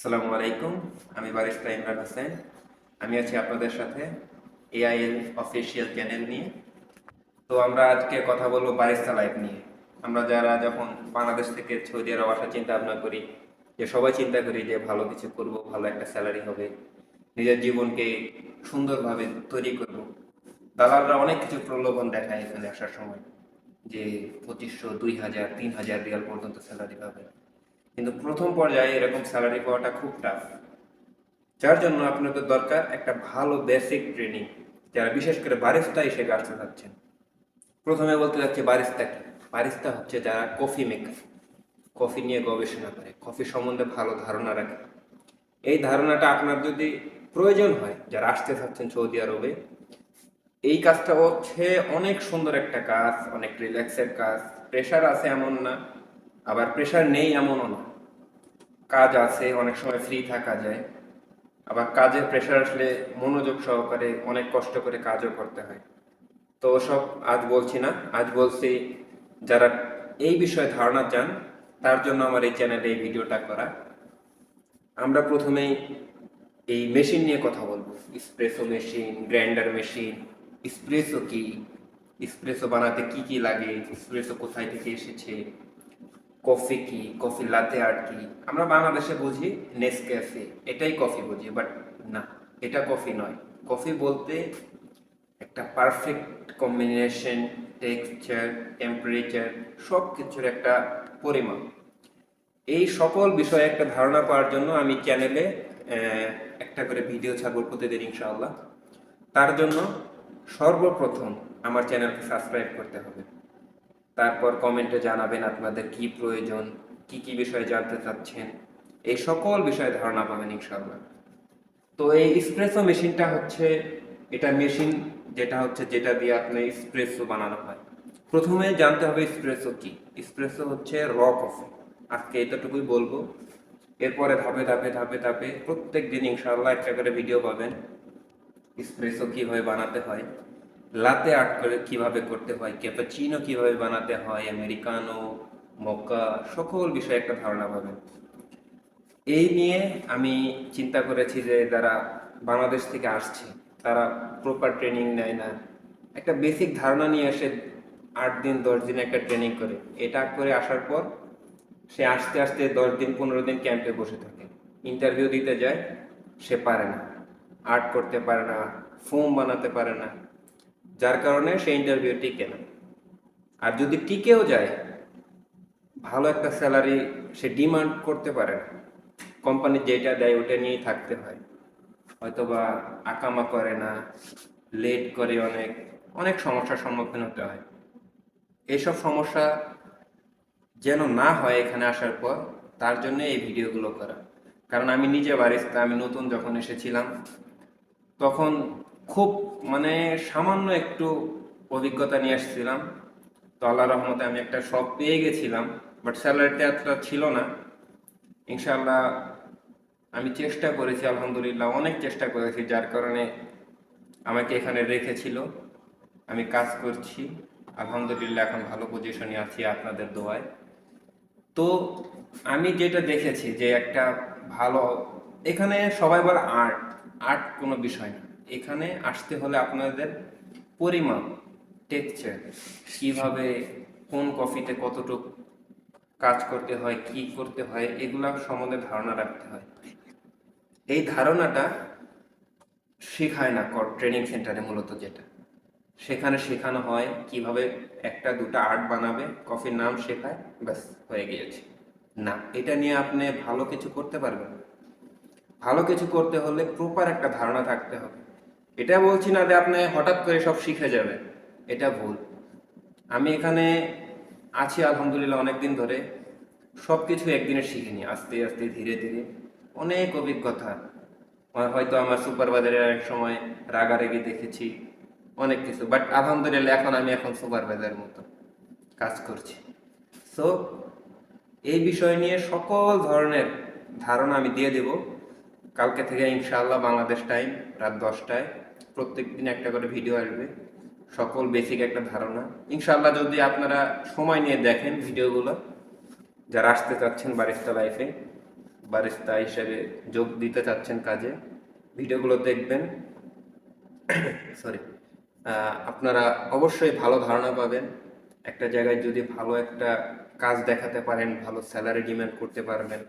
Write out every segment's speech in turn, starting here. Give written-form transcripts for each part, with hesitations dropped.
আসসালামু আলাইকুম। আমি বারিস্তা ইমরান হোসেন। আমি আছি আপনাদের সাথে এআইএল অফিসিয়াল চ্যানেল নিয়ে। তো আমরা আজকে কথা বলবো বারিস্তা লাইফ নিয়ে। আমরা যারা যখন বাংলাদেশ থেকে সৌদি আরব আসার চিন্তা ভাবনা করি, যে সবাই চিন্তা করি যে ভালো কিছু করব, ভালো একটা স্যালারি হবে, নিজের জীবনকে সুন্দরভাবে তৈরি করব। দালালরা অনেক কিছু প্রলোভন দেখায় এখানে আসার সময়, যে 2500, 2000, 3000 রিয়াল পর্যন্ত স্যালারি পাবে। কিন্তু প্রথম পর্যায়ে এরকম স্যালারি পাওয়াটা খুব টাফ, যার জন্য আপনাদের দরকার একটা ভালো বেসিক ট্রেনিং। যারা বিশেষ করে বারিস্তা হিসেবে আসতে চাচ্ছেন, প্রথমে বলতে যাচ্ছে বারিস্তা কি। বারিস্তা হচ্ছে যারা কফি মেকার, কফি নিয়ে গবেষণা করে, কফি সম্বন্ধে ভালো ধারণা রাখে। এই ধারণাটা আপনার যদি প্রয়োজন হয়, যারা আসতে চাচ্ছেন সৌদি আরবে, এই কাজটা হচ্ছে অনেক সুন্দর একটা কাজ, অনেক রিল্যাক্সের কাজ। প্রেশার আছে এমন না, আবার প্রেশার নেই এমনও না। কাজ আছে, অনেক সময় ফ্রি থাকা যায়। আবার কাজের প্রেশার আসলে মনোযোগ সহকারে অনেক কষ্ট করে কাজও করতে হয়। তো ওসব আজ বলছি না, আজ বলছি যারা এই বিষয়ে ধারণা চান, তার জন্য আমার এই চ্যানেলে এই ভিডিওটা করা। আমরা প্রথমেই এই মেশিন নিয়ে কথা বলবো। Espresso machine, grinder machine. Espresso কি, স্প্রেসো বানাতে কি কি লাগে, স্প্রেসো কোথায় থেকে এসেছে, কফি কি, কফি লাতে আর্ট কি। আমরা বাংলাদেশে বুঝি নেসক্যাফে, এটাই কফি বুঝি, বাট না, এটা কফি নয়। কফি বলতে একটা পারফেক্ট কম্বিনেশন, টেক্সচার, টেম্পারেচার, সব কিছুর একটা পরিমাণ। এই সকল বিষয়ে একটা ধারণা পাওয়ার জন্য আমি চ্যানেলে একটা করে ভিডিও ছাড়বো প্রতিদিন ইনশাআল্লাহ। তার জন্য সর্বপ্রথম আমার চ্যানেলকে সাবস্ক্রাইব করতে হবে। তারপর কমেন্টে জানাবেন আপনাদের কি প্রয়োজন, কি কি বিষয়ে জানতে চাচ্ছেন। এই সকল বিষয়ে ধারণা পাবেন ইনশাআল্লাহ। তো এই স্প্রেসো মেশিনটা হচ্ছে, এটা মেশিন যেটা দিয়ে আপনি স্প্রেসো বানানো হয়। প্রথমে জানতে হবে স্প্রেসো কি। স্প্রেসো হচ্ছে র কফি। আজকে এতটুকুই বলবো। এরপরে ধাপে ধাপে ধাপে ধাপে প্রত্যেক দিন ইনশাআল্লাহ একটা করে ভিডিও পাবেন। স্প্রেসো কিভাবে বানাতে হয়, লাতে আর্ট করে কিভাবে করতে হয়, ক্যাপাচিনো কিভাবে বানাতে হয়, আমেরিকানো, মক্কা, সকল বিষয়ে একটা ধারণা পাবেন। এই নিয়ে আমি চিন্তা করেছি যে যারা বাংলাদেশ থেকে আসছে, তারা প্রপার ট্রেনিং নেয় না, একটা বেসিক ধারণা নিয়ে এসে 8 দিন 10 দিন একটা ট্রেনিং করে, এটা করে আসার পর সে আস্তে আস্তে 10 দিন 15 দিন ক্যাম্পে বসে থাকে। ইন্টারভিউ দিতে যায়, সে পারে না, আর্ট করতে পারে না, ফোম বানাতে পারে না, যার কারণে সে ইন্টারভিউ টিকে না। আর যদি টিকেও যায়, ভালো একটা স্যালারি সে ডিমান্ড করতে পারে না। কোম্পানি যেটা দেয় ওটা নিয়েই থাকতে হয়। হয়তোবা আকামা করে না, লেট করে, অনেক অনেক সমস্যার সম্মুখীন হতে হয়। এইসব সমস্যা যেন না হয় এখানে আসার পর, তার জন্য এই ভিডিওগুলো করা। কারণ আমি নিজে বারিস্তা, আমি নতুন যখন এসেছিলাম তখন খুব মানে সামান্য একটু অভিজ্ঞতা নিয়ে আসছিলাম। তো আল্লাহ রহমতে আমি একটা শপ পেয়ে গেছিলাম, বাট স্যালারিটা এতটা ছিল না। ইনশাআল্লাহ আমি চেষ্টা করেছি, আলহামদুলিল্লাহ অনেক চেষ্টা করেছি, যার কারণে আমাকে এখানে রেখেছিল। আমি কাজ করছি, আলহামদুলিল্লাহ এখন ভালো পজিশনে আছি আপনাদের দোয়ায়। তো আমি যেটা দেখেছি যে একটা ভালো, এখানে সবাই বলে আর্ট, আর্ট কোনো বিষয় না। এখানে আসতে হলে আপনাদের পরিমাপ, টেক্সচার, কিভাবে কোন কফিতে কতটুকু কাজ করতে হয়, কি করতে হয়, এগুলা সম্বন্ধে ধারণা রাখতে হয়। এই ধারণাটা শেখায় না ট্রেনিং সেন্টারে, মূলত যেটা সেখানে শেখানো হয় কিভাবে একটা দুটা আর্ট বানাবে, কফির নাম শেখায়, ব্যাস হয়ে গিয়েছে। না, এটা নিয়ে আপনি ভালো কিছু করতে পারবেন না। ভালো কিছু করতে হলে প্রপার একটা ধারণা থাকতে হবে। এটা বলছি না যে আপনি হঠাৎ করে সব শিখে যাবেন, এটা ভুল। আমি এখানে আছি আলহামদুলিল্লাহ অনেকদিন ধরে, সব কিছু একদিনে শিখিনি, আস্তে আস্তে ধীরে ধীরে অনেক অভিজ্ঞতা। হয়তো আমার সুপারভাইজারের এক সময় রাগারাগি দেখেছি, অনেক কিছু, বাট আলহামদুলিল্লাহ এখন সুপারভাইজারের মতো কাজ করছি। সো এই বিষয় নিয়ে সকল ধরনের ধারণা আমি দিয়ে দেব কালকে থেকে ইনশাআল্লাহ। বাংলাদেশ টাইম রাত 10টায় প্রত্যেক দিন একটা করে ভিডিও আসবে, সকল বেসিক একটা ধারণা ইনশাআল্লাহ। যদি আপনারা সময় নিয়ে দেখেন ভিডিওগুলো, যারা আসতে চাচ্ছেন বারিস্তা লাইফে, বারিস্তা হিসেবে যোগ দিতে চাচ্ছেন কাজে, ভিডিওগুলো দেখবেন। সরি, আপনারা অবশ্যই ভালো ধারণা পাবেন। একটা জায়গায় যদি ভালো একটা কাজ দেখাতে পারেন, ভালো স্যালারি ডিমান্ড করতে পারবেন।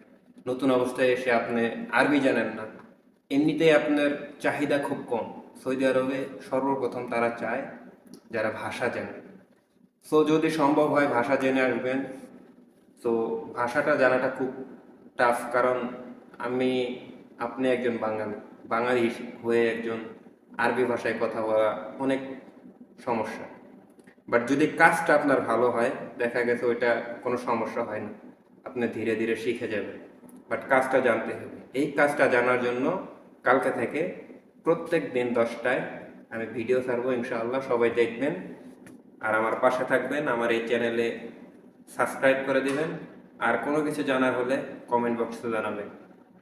নতুন অবস্থায় এসে আপনি আরবি জানেন না, এমনিতেই আপনার চাহিদা খুব কম। সৌদি আরবে সর্বপ্রথম তারা চায় যারা ভাষা জানে। সো যদি সম্ভব হয় ভাষা জেনে আসবেন। তো ভাষাটা জানাটা খুব টাফ, কারণ আমি আপনি একজন বাঙালি, বাঙালি হয়ে একজন আরবি ভাষায় কথা বলা অনেক সমস্যা। বাট যদি কাজটা আপনার ভালো হয়, দেখা গেছে ওইটা কোনো সমস্যা হয় না, আপনি ধীরে ধীরে শিখে যাবেন। বাট কাজটা জানতে হবে। এই কাজটা জানার জন্য কালকে থেকে প্রত্যেক দিন 10টায় আমি ভিডিও ছাড়বো, ইনশাআল্লাহ সবাই দেখবেন। আর আমার পাশে থাকবেন, আমার এই চ্যানেলে সাবস্ক্রাইব করে দিবেন। আর কোনো কিছু জানার হলে কমেন্ট বক্সে জানাবেন।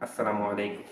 আসসালামু আলাইকুম।